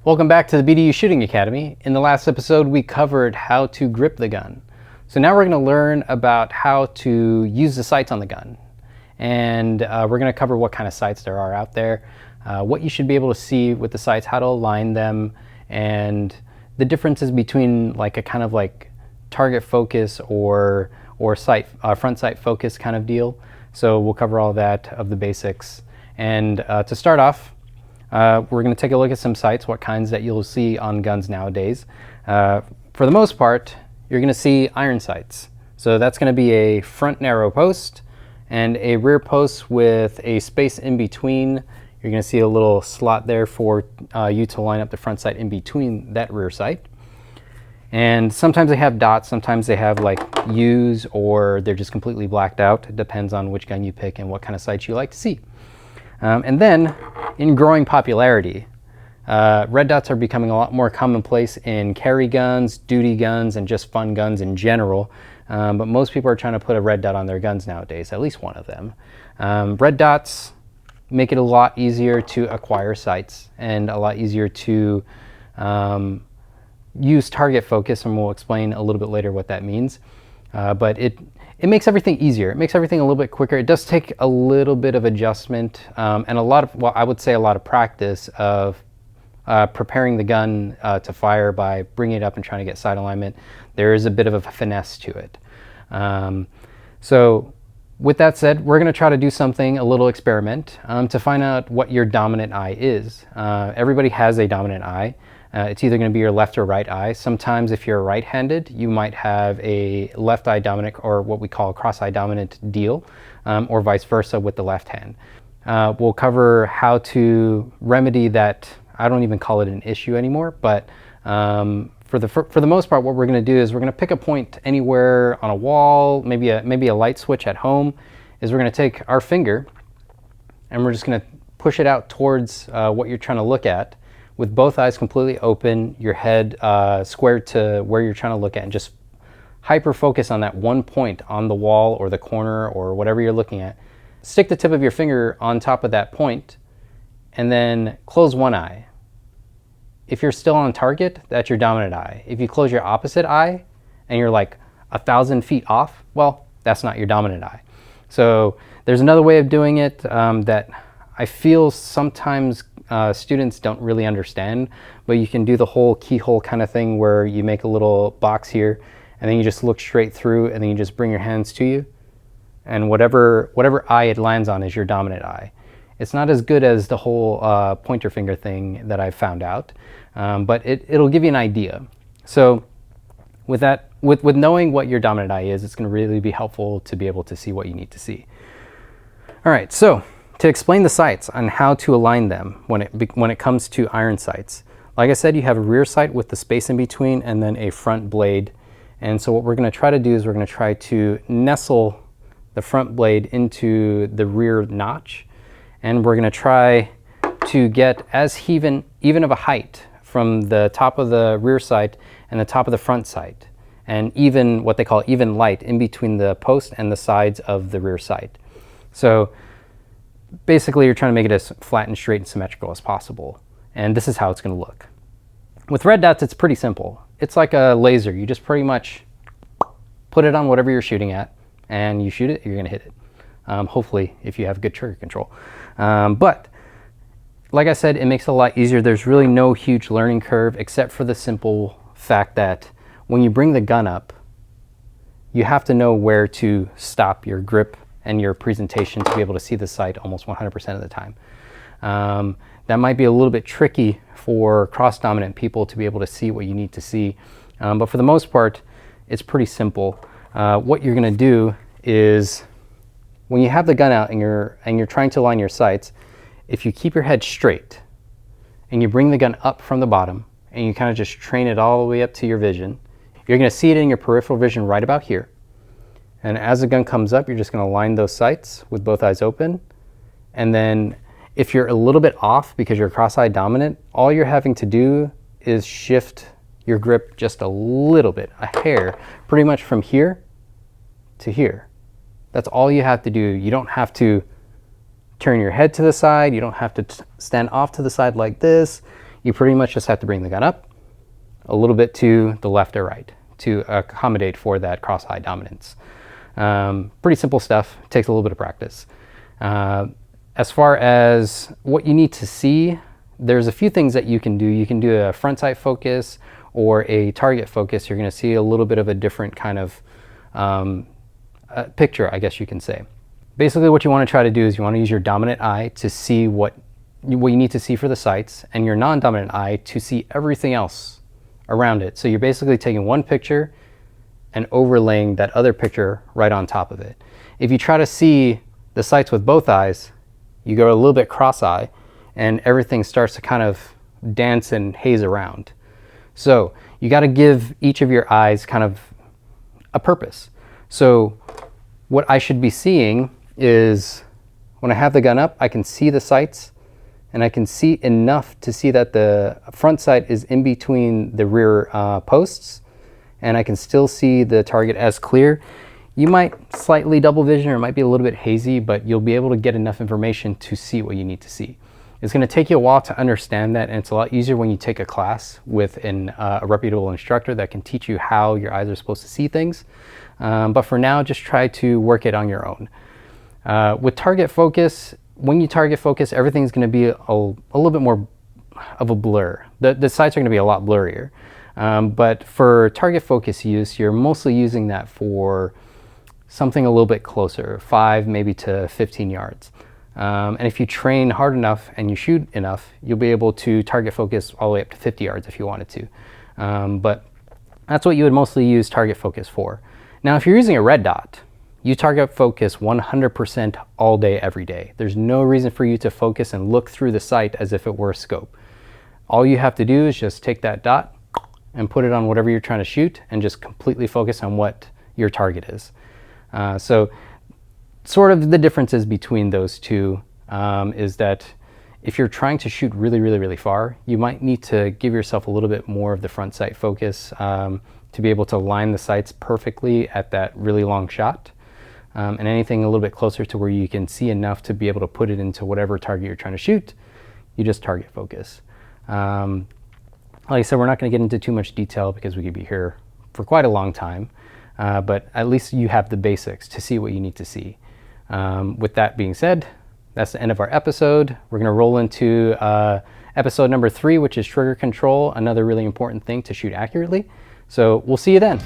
Welcome back to the BDU Shooting Academy. In the last episode, we covered how to grip the gun. So now we're going to learn about how to use the sights on the gun. And we're going to cover what kind of sights there are out there, what you should be able to see with the sights, how to align them, and the differences between like a kind of like target focus or sight, front sight focus kind of deal. So we'll cover all that of the basics. And to start off, we're going to take a look at some sights, what kinds that you'll see on guns nowadays. For the most part, you're going to see iron sights. So that's going to be a front narrow post and a rear post with a space in between. You're going to see a little slot there for you to line up the front sight in between that rear sight. And sometimes they have dots, sometimes they have like U's, or they're just completely blacked out. It depends on which gun you pick and what kind of sights you like to see. And then, in growing popularity, red dots are becoming a lot more commonplace in carry guns, duty guns, and just fun guns in general. But most people are trying to put a red dot on their guns nowadays, at least one of them. Red dots make it a lot easier to acquire sights and a lot easier to use target focus, and we'll explain a little bit later what that means. But it makes everything easier. It makes everything a little bit quicker. It does take a little bit of adjustment and a lot of, well, I would say a lot of practice of preparing the gun to fire by bringing it up and trying to get sight alignment. There is a bit of a finesse to it. So with that said, we're going to try to do something, a little experiment, to find out what your dominant eye is. Everybody has a dominant eye. It's either going to be your left or right eye. Sometimes if you're right-handed, you might have a left eye dominant, or what we call a cross-eye dominant deal, or vice versa with the left hand. We'll cover how to remedy that. I don't even call it an issue anymore, but for the most part, what we're going to do is we're going to pick a point anywhere on a wall, maybe a light switch at home. Is we're going to take our finger and we're just going to push it out towards what you're trying to look at, with both eyes completely open, your head squared to where you're trying to look at, and just hyper focus on that one point on the wall or the corner or whatever you're looking at. Stick the tip of your finger on top of that point and then close one eye. If you're still on target, that's your dominant eye. If you close your opposite eye and you're like 1,000 feet off, well, that's not your dominant eye. So there's another way of doing it that I feel sometimes students don't really understand, but you can do the whole keyhole kind of thing where you make a little box here and then you just look straight through and then you just bring your hands to you, and whatever eye it lands on is your dominant eye. It's not as good as the whole pointer finger thing that I've found out, but it'll give you an idea. So with that, with knowing what your dominant eye is, it's going to really be helpful to be able to see what you need to see. All right, so to explain the sights on how to align them when it comes to iron sights, like I said, you have a rear sight with the space in between and then a front blade. And so what we're going to try to do is we're going to try to nestle the front blade into the rear notch, and we're going to try to get as even of a height from the top of the rear sight and the top of the front sight, and even what they call even light in between the post and the sides of the rear sight. So basically, you're trying to make it as flat and straight and symmetrical as possible. And this is how it's going to look. With red dots, it's pretty simple. It's like a laser. You just pretty much put it on whatever you're shooting at, and you shoot it, you're going to hit it. Hopefully, if you have good trigger control. But like I said, it makes it a lot easier. There's really no huge learning curve, except for the simple fact that when you bring the gun up, you have to know where to stop your grip and your presentation to be able to see the sight almost 100% of the time. That might be a little bit tricky for cross-dominant people to be able to see what you need to see, but for the most part, it's pretty simple. What you're going to do is, when you have the gun out and you're trying to align your sights, if you keep your head straight and you bring the gun up from the bottom and you kind of just train it all the way up to your vision, you're going to see it in your peripheral vision right about here. And as the gun comes up, you're just going to line those sights with both eyes open. And then if you're a little bit off because you're cross-eye dominant, all you're having to do is shift your grip just a little bit, a hair, pretty much from here to here. That's all you have to do. You don't have to turn your head to the side. You don't have to stand off to the side like this. You pretty much just have to bring the gun up a little bit to the left or right to accommodate for that cross-eye dominance. Pretty simple stuff, takes a little bit of practice. As far as what you need to see, there's a few things that you can do. You can do a front sight focus or a target focus. You're going to see a little bit of a different kind of picture, I guess you can say. Basically what you want to try to do is you want to use your dominant eye to see what you need to see for the sights, and your non-dominant eye to see everything else around it. So you're basically taking one picture and overlaying that other picture right on top of it. If you try to see the sights with both eyes, you go a little bit cross-eye and everything starts to kind of dance and haze around. So you got to give each of your eyes kind of a purpose. So what I should be seeing is, when I have the gun up, I can see the sights, and I can see enough to see that the front sight is in between the rear posts, and I can still see the target as clear. You might slightly double vision, or it might be a little bit hazy, but you'll be able to get enough information to see what you need to see. It's going to take you a while to understand that, and it's a lot easier when you take a class with a reputable instructor that can teach you how your eyes are supposed to see things. But for now, just try to work it on your own. With target focus, when you target focus, everything's going to be a little bit more of a blur. The sights are going to be a lot blurrier. But for target focus use, you're mostly using that for something a little bit closer, 5 maybe to 15 yards. And if you train hard enough and you shoot enough, you'll be able to target focus all the way up to 50 yards if you wanted to. But that's what you would mostly use target focus for. Now, if you're using a red dot, you target focus 100% all day, every day. There's no reason for you to focus and look through the sight as if it were a scope. All you have to do is just take that dot and put it on whatever you're trying to shoot and just completely focus on what your target is. So sort of the differences between those two is that if you're trying to shoot really, really, really far, you might need to give yourself a little bit more of the front sight focus to be able to line the sights perfectly at that really long shot. And anything a little bit closer to where you can see enough to be able to put it into whatever target you're trying to shoot, you just target focus. Like I said, we're not going to get into too much detail because we could be here for quite a long time, but at least you have the basics to see what you need to see. With that being said, that's the end of our episode. We're going to roll into episode number 3, which is trigger control, another really important thing to shoot accurately. So we'll see you then.